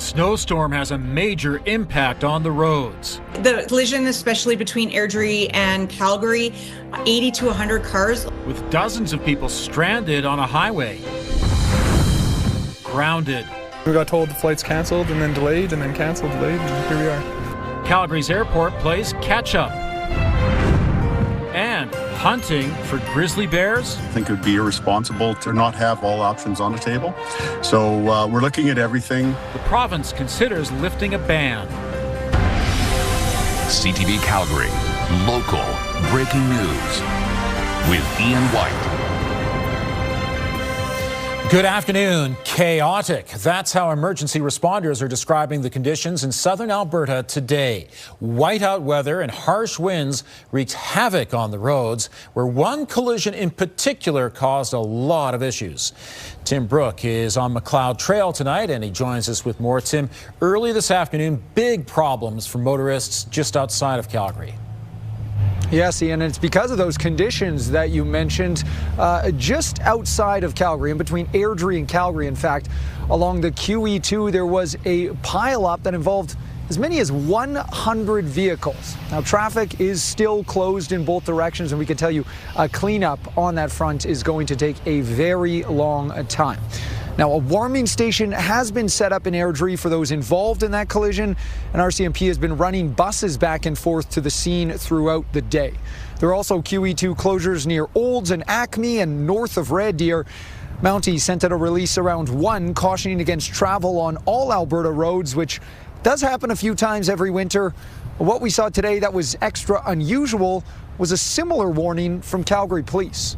snowstorm has a major impact on the roads. The collision, especially between Airdrie and Calgary, 80 to 100 cars. With dozens of people stranded on a highway. Grounded. We got told the flight's cancelled and then delayed and then cancelled, delayed, and here we are. Calgary's airport plays catch-up. And hunting for grizzly bears. I think it would be irresponsible to not have all options on the table. So we're looking at everything. The province considers lifting a ban. CTV Calgary, local breaking news with Ian White. Good afternoon. Chaotic. That's how emergency responders are describing the conditions in southern Alberta today. Whiteout weather and harsh winds wreaked havoc on the roads, where one collision in particular caused a lot of issues. Tim Brooke is on McLeod Trail tonight, and he joins us with more. Tim, early this afternoon, big problems for motorists just outside of Calgary. Yes, Ian, and it's because of those conditions that you mentioned just outside of Calgary, in between Airdrie and Calgary. In fact, along the QE2, there was a pile-up that involved as many as 100 vehicles. Now, traffic is still closed in both directions, and we can tell you a cleanup on that front is going to take a very long time. Now, a warming station has been set up in Airdrie for those involved in that collision, and RCMP has been running buses back and forth to the scene throughout the day. There are also QE2 closures near Olds and Acme and north of Red Deer. Mountie sent out a release around 1 cautioning against travel on all Alberta roads, which does happen a few times every winter. What we saw today that was extra unusual was a similar warning from Calgary Police.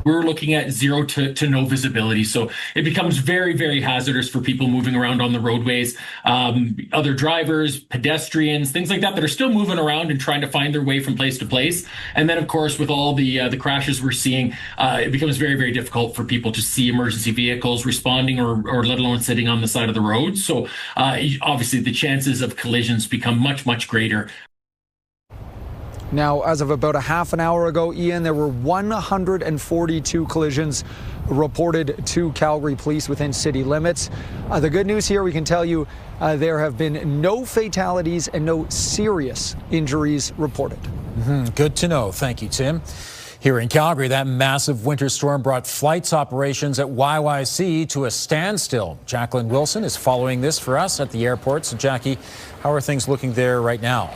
We're looking at 0 to no visibility. So it becomes very, very hazardous for people moving around on the roadways, other drivers, pedestrians, things like that are still moving around and trying to find their way from place to place. And then, of course, with all the crashes we're seeing, it becomes very, very difficult for people to see emergency vehicles responding or let alone sitting on the side of the road. So obviously the chances of collisions become much, much greater. Now, as of about a half an hour ago, Ian, there were 142 collisions reported to Calgary Police within city limits. The good news here, we can tell you there have been no fatalities and no serious injuries reported. Good to know. Thank you, Tim. Here in Calgary, that massive winter storm brought flights operations at YYC to a standstill. Jacqueline Wilson is following this for us at the airport. So, Jackie, how are things looking there right now?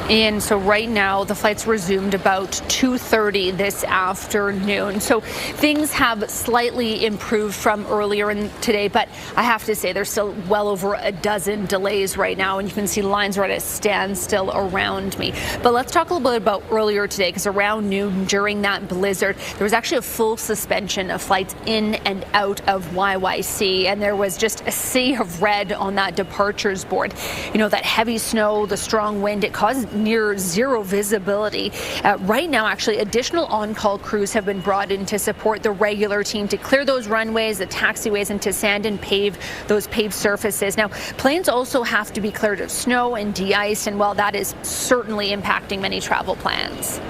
Ian, so right now the flights resumed about 2:30 this afternoon. So things have slightly improved from earlier in today, but I have to say there's still well over a dozen delays right now, and you can see lines right at a standstill around me. But let's talk a little bit about earlier today, because around noon during that blizzard, there was actually a full suspension of flights in and out of YYC, and there was just a sea of red on that departures board. You know, that heavy snow, the strong wind, it caused near zero visibility. Right now, actually, additional on-call crews have been brought in to support the regular team to clear those runways, the taxiways, and to sand and pave those paved surfaces. Now, planes also have to be cleared of snow and de-iced, and while that is certainly impacting many travel plans.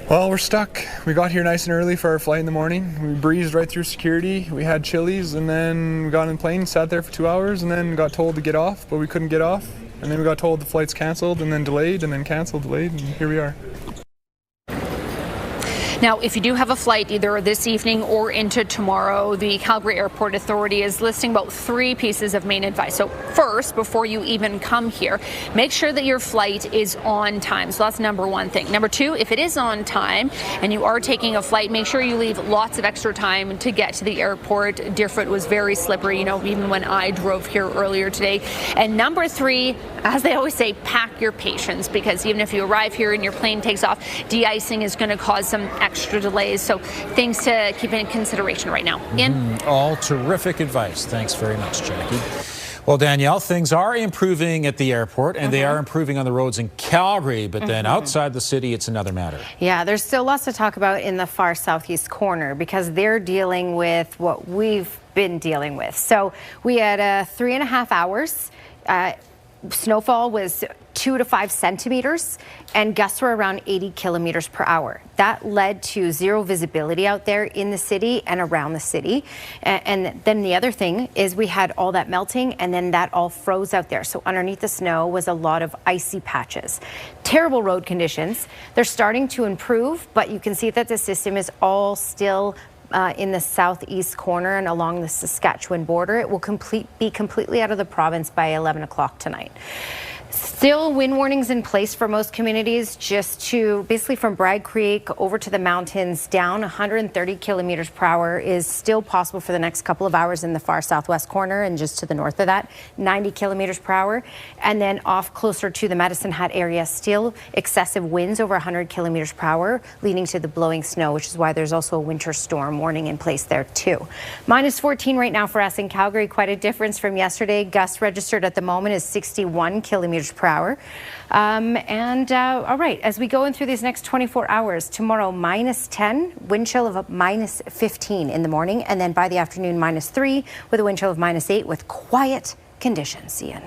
Well, we're stuck. We got here nice and early for our flight in the morning. We breezed right through security. We had chilies, and then we got in the plane, sat there for 2 hours, and then got told to get off, but we couldn't get off. And then we got told the flight's cancelled and then delayed and then cancelled, delayed, and here we are. Now, if you do have a flight either this evening or into tomorrow, the Calgary Airport Authority is listing about 3 pieces of main advice. So first, before you even come here, make sure that your flight is on time. So that's number 1 thing. Number 2, if it is on time and you are taking a flight, make sure you leave lots of extra time to get to the airport. Deerfoot was very slippery, you know, even when I drove here earlier today. And number 3, as they always say, pack your patience, because even if you arrive here and your plane takes off, de-icing is going to cause some extra delays. So things to keep in consideration right now. Ian? All terrific advice. Thanks very much, Jackie. Well, Danielle, things are improving at the airport, and they are improving on the roads in Calgary, but then outside the city, it's another matter. Yeah, there's still lots to talk about in the far southeast corner, because they're dealing with what we've been dealing with. So we had 3.5 hours snowfall was 2 to 5 centimeters, and gusts were around 80 kilometers per hour. That led to zero visibility out there in the city and around the city. And then the other thing is we had all that melting, and then that all froze out there. So underneath the snow was a lot of icy patches. Terrible road conditions. They're starting to improve, but you can see that the system is all still in the southeast corner and along the Saskatchewan border. It will be completely out of the province by 11 o'clock tonight. Still wind warnings in place for most communities, just to basically from Bragg Creek over to the mountains down. 130 kilometers per hour is still possible for the next couple of hours in the far southwest corner, and just to the north of that, 90 kilometers per hour. And then off closer to the Medicine Hat area, still excessive winds over 100 kilometers per hour, leading to the blowing snow, which is why there's also a winter storm warning in place there too. Minus 14 right now for us in Calgary, quite a difference from yesterday. Gusts registered at the moment is 61 kilometers per hour. All right, as we go in through these next 24 hours, tomorrow minus 10, wind chill of minus 15 in the morning, and then by the afternoon minus 3 with a wind chill of minus 8 with quiet conditions. Ian.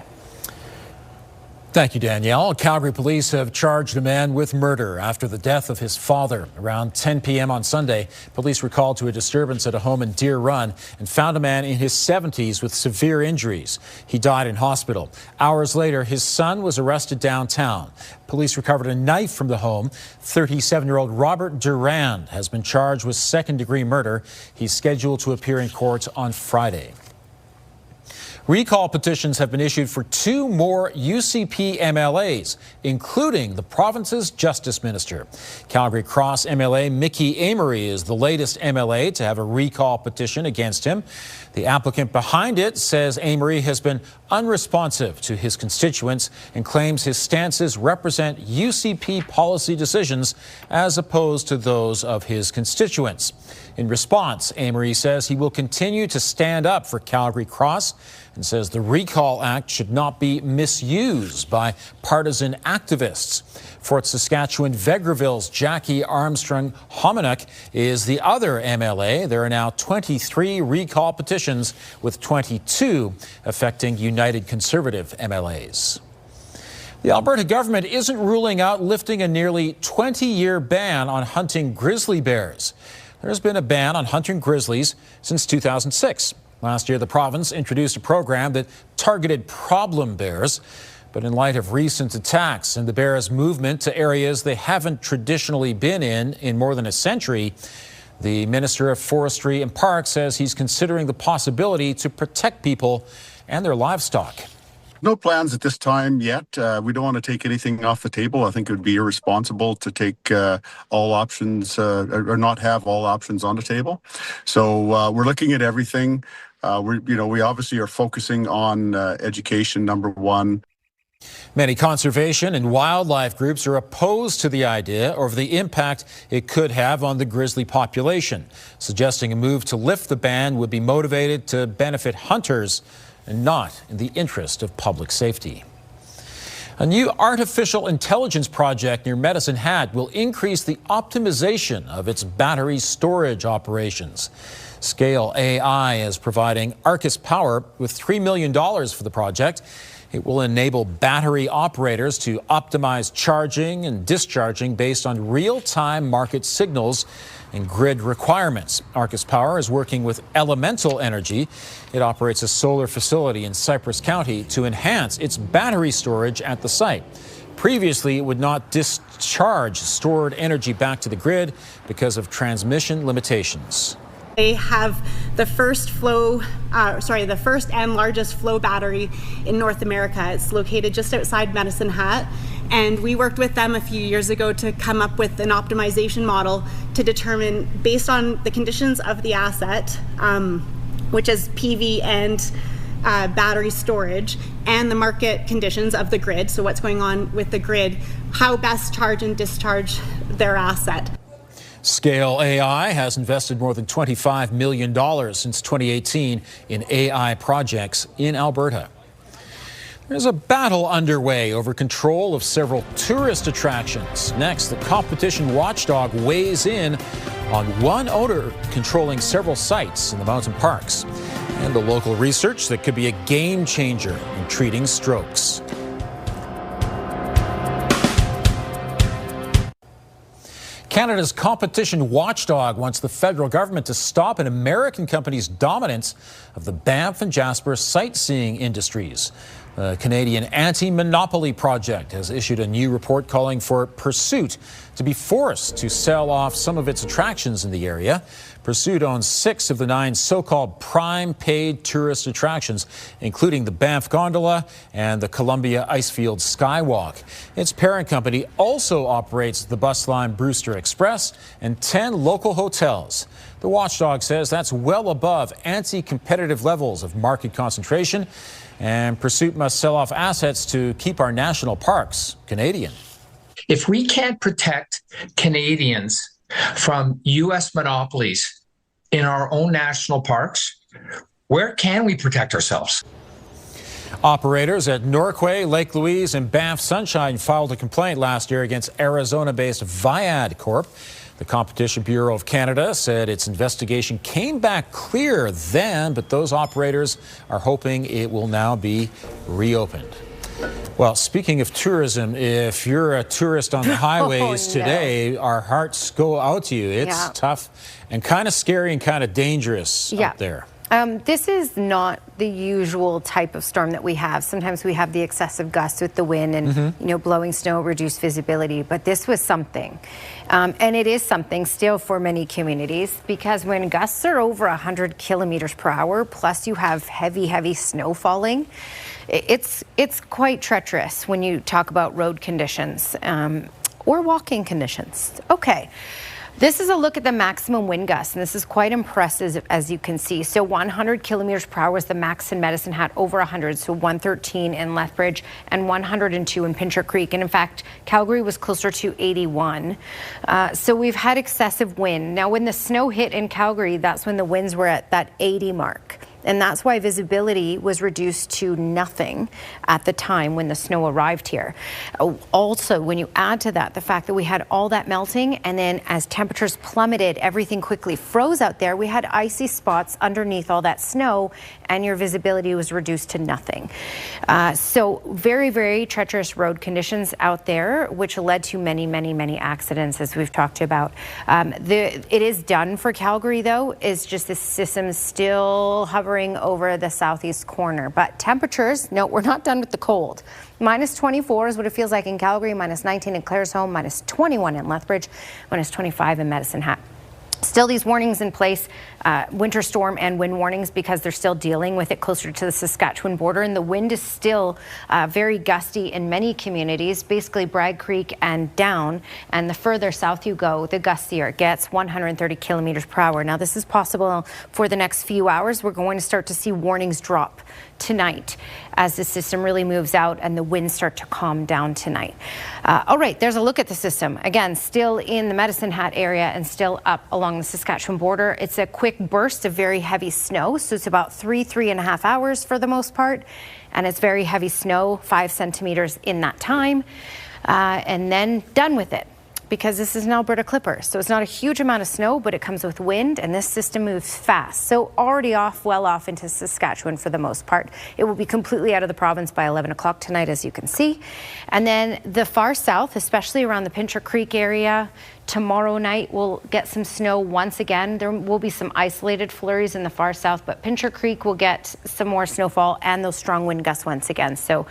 Thank you, Danielle. Calgary police have charged a man with murder after the death of his father. Around 10 p.m. on Sunday, police were called to a disturbance at a home in Deer Run and found a man in his 70s with severe injuries. He died in hospital. Hours later, his son was arrested downtown. Police recovered a knife from the home. 37-year-old Robert Durand has been charged with second-degree murder. He's scheduled to appear in court on Friday. Recall petitions have been issued for 2 more UCP MLAs, including the province's justice minister. Calgary Cross MLA Mickey Amory is the latest MLA to have a recall petition against him. The applicant behind it says Amory has been unresponsive to his constituents and claims his stances represent UCP policy decisions as opposed to those of his constituents. In response, Amory says he will continue to stand up for Calgary Cross and says the Recall Act should not be misused by partisan activists. Fort Saskatchewan Vegreville's Jackie Armstrong Hominuk is the other MLA. There are now 23 recall petitions, with 22 affecting United Conservative MLAs. The Alberta government isn't ruling out lifting a nearly 20-year ban on hunting grizzly bears. There's been a ban on hunting grizzlies since 2006. Last year, the province introduced a program that targeted problem bears. But in light of recent attacks and the bears' movement to areas they haven't traditionally been in more than a century, the Minister of Forestry and Parks says he's considering the possibility to protect people and their livestock. No plans at this time yet. We don't want to take anything off the table. I think it would be irresponsible to take all options or not have all options on the table. So we're looking at everything. We obviously are focusing on education, number one. Many conservation and wildlife groups are opposed to the idea or the impact it could have on the grizzly population, suggesting a move to lift the ban would be motivated to benefit hunters and not in the interest of public safety. A new artificial intelligence project near Medicine Hat will increase the optimization of its battery storage operations. Scale AI is providing Arcus Power with $3 million for the project. It will enable battery operators to optimize charging and discharging based on real-time market signals and grid requirements. Arcus Power is working with Elemental Energy. It operates a solar facility in Cypress County to enhance its battery storage at the site. Previously, it would not discharge stored energy back to the grid because of transmission limitations. They have the first and largest flow battery in North America. It's located just outside Medicine Hat, and we worked with them a few years ago to come up with an optimization model to determine, based on the conditions of the asset, which is PV and battery storage, and the market conditions of the grid, so what's going on with the grid, how best charge and discharge their asset. Scale AI has invested more than $25 million since 2018 in AI projects in Alberta. There's a battle underway over control of several tourist attractions. Next, the competition watchdog weighs in on one owner controlling several sites in the mountain parks, and the local research that could be a game changer in treating strokes. Canada's competition watchdog wants the federal government to stop an American company's dominance of the Banff and Jasper sightseeing industries. The Canadian Anti-Monopoly Project has issued a new report calling for Pursuit to be forced to sell off some of its attractions in the area. Pursuit owns 6 of the 9 so-called prime paid tourist attractions, including the Banff Gondola and the Columbia Icefield Skywalk. Its parent company also operates the bus line Brewster Express and 10 local hotels. The watchdog says that's well above anti-competitive levels of market concentration, and Pursuit must sell off assets to keep our national parks Canadian. If we can't protect Canadians from U.S. monopolies in our own national parks, where can we protect ourselves? Operators at Norquay, Lake Louise, and Banff Sunshine filed a complaint last year against Arizona-based Viad Corp. The Competition Bureau of Canada said its investigation came back clear then, but those operators are hoping it will now be reopened. Well, speaking of tourism, if you're a tourist on the highways today, our hearts go out to you. It's tough and kind of scary and kind of dangerous out there. This is not the usual type of storm that we have. Sometimes we have the excessive gusts with the wind and blowing snow, reduced visibility, but this was something. And it is something still for many communities, because when gusts are over 100 kilometers per hour, plus you have heavy snow falling, it's quite treacherous when you talk about road conditions or walking conditions. Okay. This is a look at the maximum wind gusts, and this is quite impressive, as you can see. So 100 kilometers per hour is the max in Medicine Hat, over 100, so 113 in Lethbridge and 102 in Pincher Creek. And in fact, Calgary was closer to 81. So we've had excessive wind. Now, when the snow hit in Calgary, that's when the winds were at that 80 mark. And that's why visibility was reduced to nothing at the time when the snow arrived here. Also, when you add to that the fact that we had all that melting, and then as temperatures plummeted, everything quickly froze out there. We had icy spots underneath all that snow, and your visibility was reduced to nothing. So very treacherous road conditions out there, which led to many accidents, as we've talked about. It is done for Calgary, though. Is just the system still hovering over the southeast corner. But temperatures, no, we're not done with the cold. Minus 24 is what it feels like in Calgary, minus 19 in Claresholm, minus 21 in Lethbridge, minus 25 in Medicine Hat. Still these warnings in place, winter storm and wind warnings, because they're still dealing with it closer to the Saskatchewan border, and the wind is still very gusty in many communities, basically Bragg Creek and down, and the further south you go, the gustier it gets, 130 kilometers per hour. Now, this is possible for the next few hours. We're going to start to see warnings drop tonight as the system really moves out and the winds start to calm down tonight. All right, there's a look at the system. Again, still in the Medicine Hat area and still up along the Saskatchewan border. It's a quick burst of very heavy snow, so it's about 3.5 hours for the most part, and it's very heavy snow, 5 centimeters in that time, and then done with it, because this is an Alberta clipper. So it's not a huge amount of snow, but it comes with wind, and this system moves fast. So already well off into Saskatchewan for the most part. It will be completely out of the province by 11 o'clock tonight, as you can see. And then the far south, especially around the Pincher Creek area, tomorrow night we'll get some snow once again. There will be some isolated flurries in the far south, but Pincher Creek will get some more snowfall and those strong wind gusts once again. So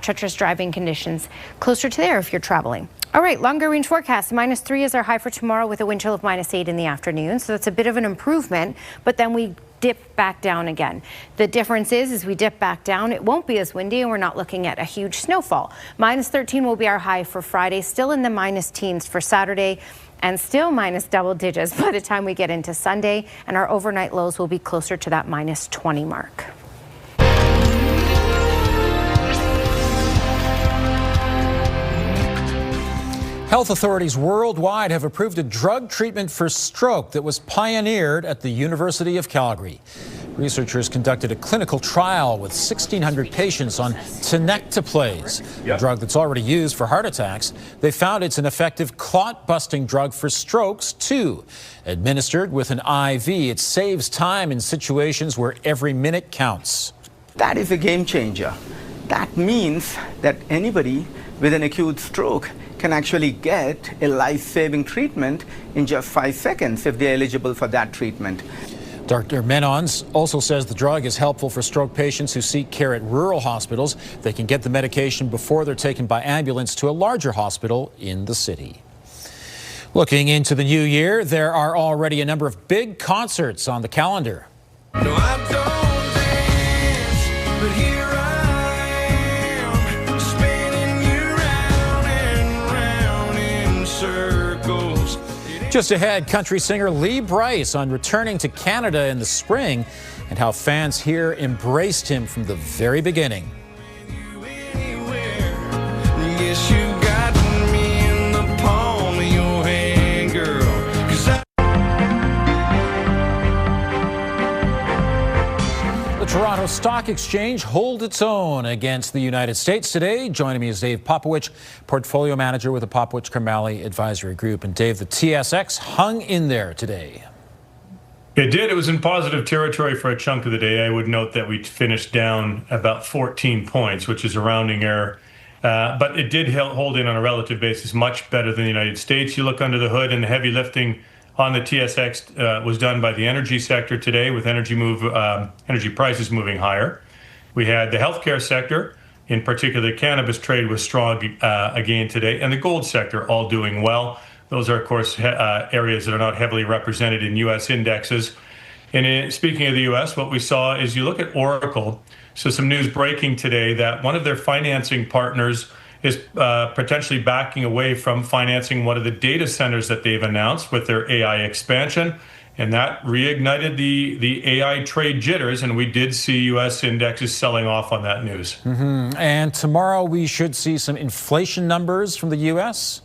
treacherous driving conditions closer to there if you're traveling. All right, longer range forecast. -3 is our high for tomorrow, with a wind chill of -8 in the afternoon. So that's a bit of an improvement, but then we dip back down again. The difference is we dip back down, it won't be as windy, and we're not looking at a huge snowfall. -13 will be our high for Friday, still in the minus teens for Saturday, and still minus double digits by the time we get into Sunday, and our overnight lows will be closer to that -20 mark. Health authorities worldwide have approved a drug treatment for stroke that was pioneered at the University of Calgary. Researchers conducted a clinical trial with 1,600 patients on tenecteplase, a drug that's already used for heart attacks. They found it's an effective clot-busting drug for strokes, too. Administered with an IV, it saves time in situations where every minute counts. That is a game changer. That means that anybody with an acute stroke can actually get a life-saving treatment in just 5 seconds if they're eligible for that treatment. Dr. Menons also says the drug is helpful for stroke patients who seek care at rural hospitals. They can get the medication before they're taken by ambulance to a larger hospital in the city. Looking into the new year, there are already a number of big concerts on the calendar. No, I don't dance, but here I am, spinning you round and round in circles. Just ahead, country singer Lee Brice on returning to Canada in the spring and how fans here embraced him from the very beginning. Yes, you got me in the palm of your hand, girl. The Toronto Stock Exchange holds its own against the United States today. Joining me is Dave Popowich, portfolio manager with the Popowich-Kermally Advisory Group. And Dave, the TSX hung in there today. It did. It was in positive territory for a chunk of the day. I would note that we finished down about 14 points, which is a rounding error. But it did hold in on a relative basis much better than the United States. You look under the hood, and the heavy lifting on the TSX was done by the energy sector today, with energy prices moving higher. We had the healthcare sector, in particular cannabis trade, was strong again today, and the gold sector all doing well. Those are, of course, areas that are not heavily represented in U.S. indexes. And speaking of the U.S., what we saw is you look at Oracle. So some news breaking today that one of their financing partners is potentially backing away from financing one of the data centers that they've announced with their AI expansion. And that reignited the AI trade jitters, and we did see U.S. indexes selling off on that news. Mm-hmm. And tomorrow we should see some inflation numbers from the U.S.?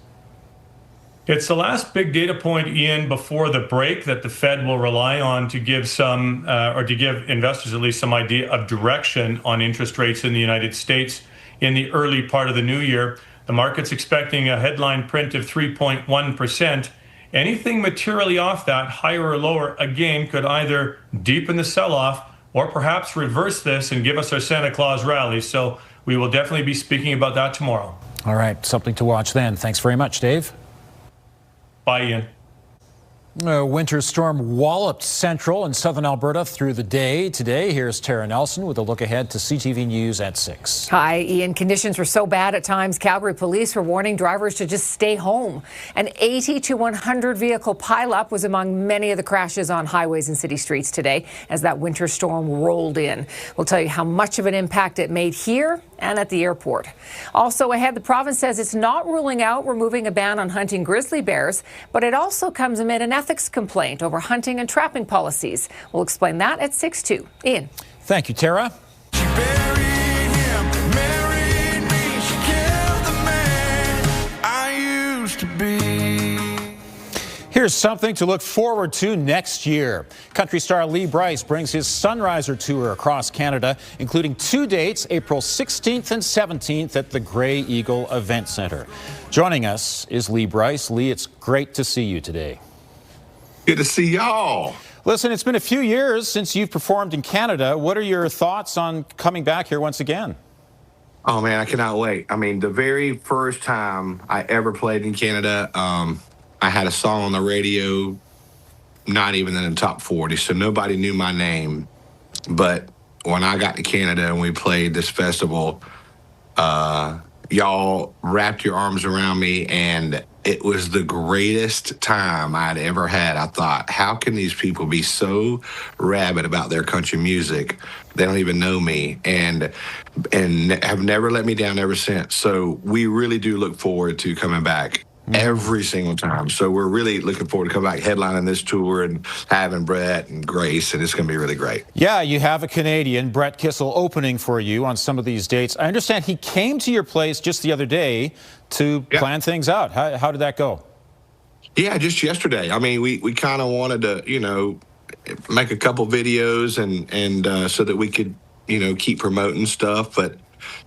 It's the last big data point, Ian, before the break that the Fed will rely on to give some, or to give investors at least some idea of direction on interest rates in the United States in the early part of the new year. The market's expecting a headline print of 3.1%. Anything materially off that, higher or lower, again, could either deepen the sell-off or perhaps reverse this and give us our Santa Claus rally. So we will definitely be speaking about that tomorrow. All right, something to watch then. Thanks very much, Dave. Bye, Ian. A winter storm walloped central and southern Alberta through the day. Today, here's Tara Nelson with a look ahead to CTV News at 6. Hi, Ian. Conditions were so bad at times, Calgary police were warning drivers to just stay home. An 80 to 100 vehicle pileup was among many of the crashes on highways and city streets today as that winter storm rolled in. We'll tell you how much of an impact it made here and at the airport. Also ahead, the province says it's not ruling out removing a ban on hunting grizzly bears, but it also comes amid an ethics complaint over hunting and trapping policies. We'll explain that at 6:02. Ian. Thank you, Tara. Here's something to look forward to next year. Country star Lee Brice brings his Sunriser Tour across Canada, including 2 dates, April 16th and 17th at the Grey Eagle Event Centre. Joining us is Lee Brice. Lee, it's great to see you today. Good to see y'all. Listen, it's been a few years since you've performed in Canada. What are your thoughts on coming back here once again? Oh, man, I cannot wait. I mean, the very first time I ever played in Canada, I had a song on the radio, not even in the top 40, so nobody knew my name. But when I got to Canada and we played this festival, y'all wrapped your arms around me, and it was the greatest time I'd ever had. I thought, how can these people be so rabid about their country music? They don't even know me, and have never let me down ever since. So we really do look forward to coming back. Every single time. So we're really looking forward to coming back, headlining this tour and having Brett and Grace, and it's going to be really great. Yeah, you have a Canadian, Brett Kissel, opening for you on some of these dates. I understand he came to your place just the other day to plan things out. How did that go? Yeah, just yesterday. I mean, we kind of wanted to, make a couple videos and so that we could, keep promoting stuff, but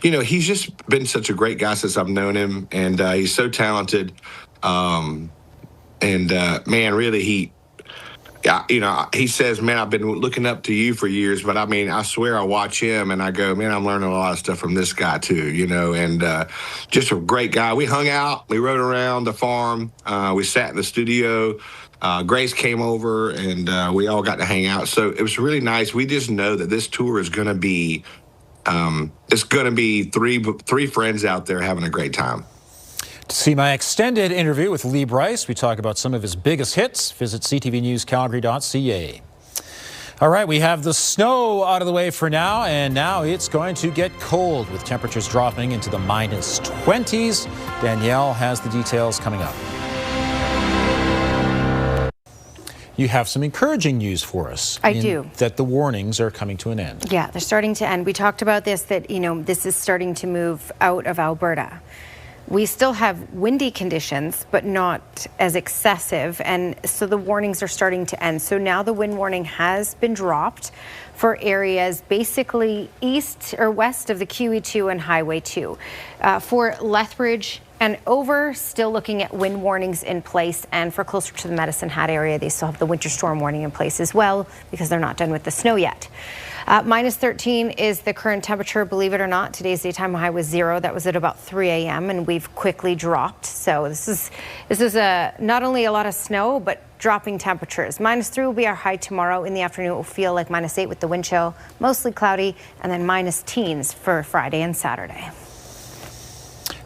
he's just been such a great guy since I've known him, and he's so talented. Man, really, he says, man, I've been looking up to you for years, but I mean, I swear I watch him and I go, man, I'm learning a lot of stuff from this guy too, and just a great guy. We hung out, we rode around the farm, we sat in the studio. Grace came over and we all got to hang out. So it was really nice. We just know that this tour is going to be, it's going to be three friends out there having a great time. To see my extended interview with Lee Brice, we talk about some of his biggest hits. Visit ctvnewscalgary.ca. All right, we have the snow out of the way for now, and now it's going to get cold with temperatures dropping into the -20s. Danielle has the details coming up. You have some encouraging news for us. I do. That the warnings are coming to an end. Yeah, they're starting to end. We talked about this, that, this is starting to move out of Alberta. We still have windy conditions, but not as excessive, and so the warnings are starting to end. So now the wind warning has been dropped for areas basically east or west of the QE2 and Highway 2. For Lethbridge and over, still looking at wind warnings in place, and for closer to the Medicine Hat area, they still have the winter storm warning in place as well, because they're not done with the snow yet. -13 is the current temperature. Believe it or not, today's daytime high was 0. That was at about 3 a.m. and we've quickly dropped. So this is not only a lot of snow, but dropping temperatures. -3 will be our high tomorrow. In the afternoon, it will feel like -8 with the wind chill, mostly cloudy, and then -teens for Friday and Saturday.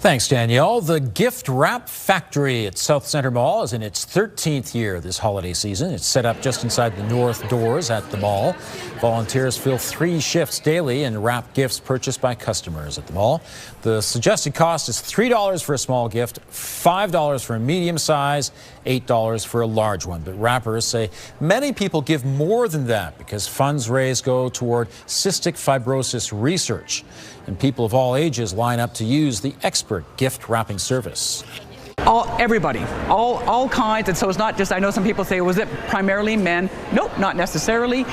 Thanks, Danielle. The Gift Wrap Factory at South Centre Mall is in its 13th year this holiday season. It's set up just inside the north doors at the mall. Volunteers fill 3 shifts daily and wrap gifts purchased by customers at the mall. The suggested cost is $3 for a small gift, $5 for a medium size, $8 for a large one. But wrappers say many people give more than that because funds raised go toward cystic fibrosis research. And people of all ages line up to use the expert gift wrapping service. Everybody, all kinds. And so it's not just, I know some people say, was it primarily men? Nope, not necessarily.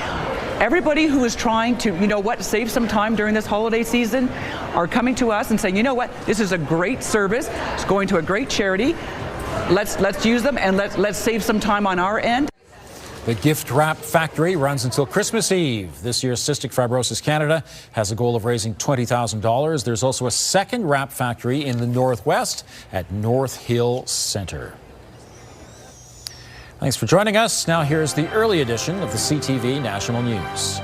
Everybody who is trying to, save some time during this holiday season are coming to us and saying, this is a great service. It's going to a great charity. Let's use them and let's save some time on our end. The Gift Wrap Factory runs until Christmas Eve. This year's Cystic Fibrosis Canada has a goal of raising $20,000. There's also a second wrap factory in the Northwest at North Hill Centre. Thanks for joining us. Now here's the early edition of the CTV National News.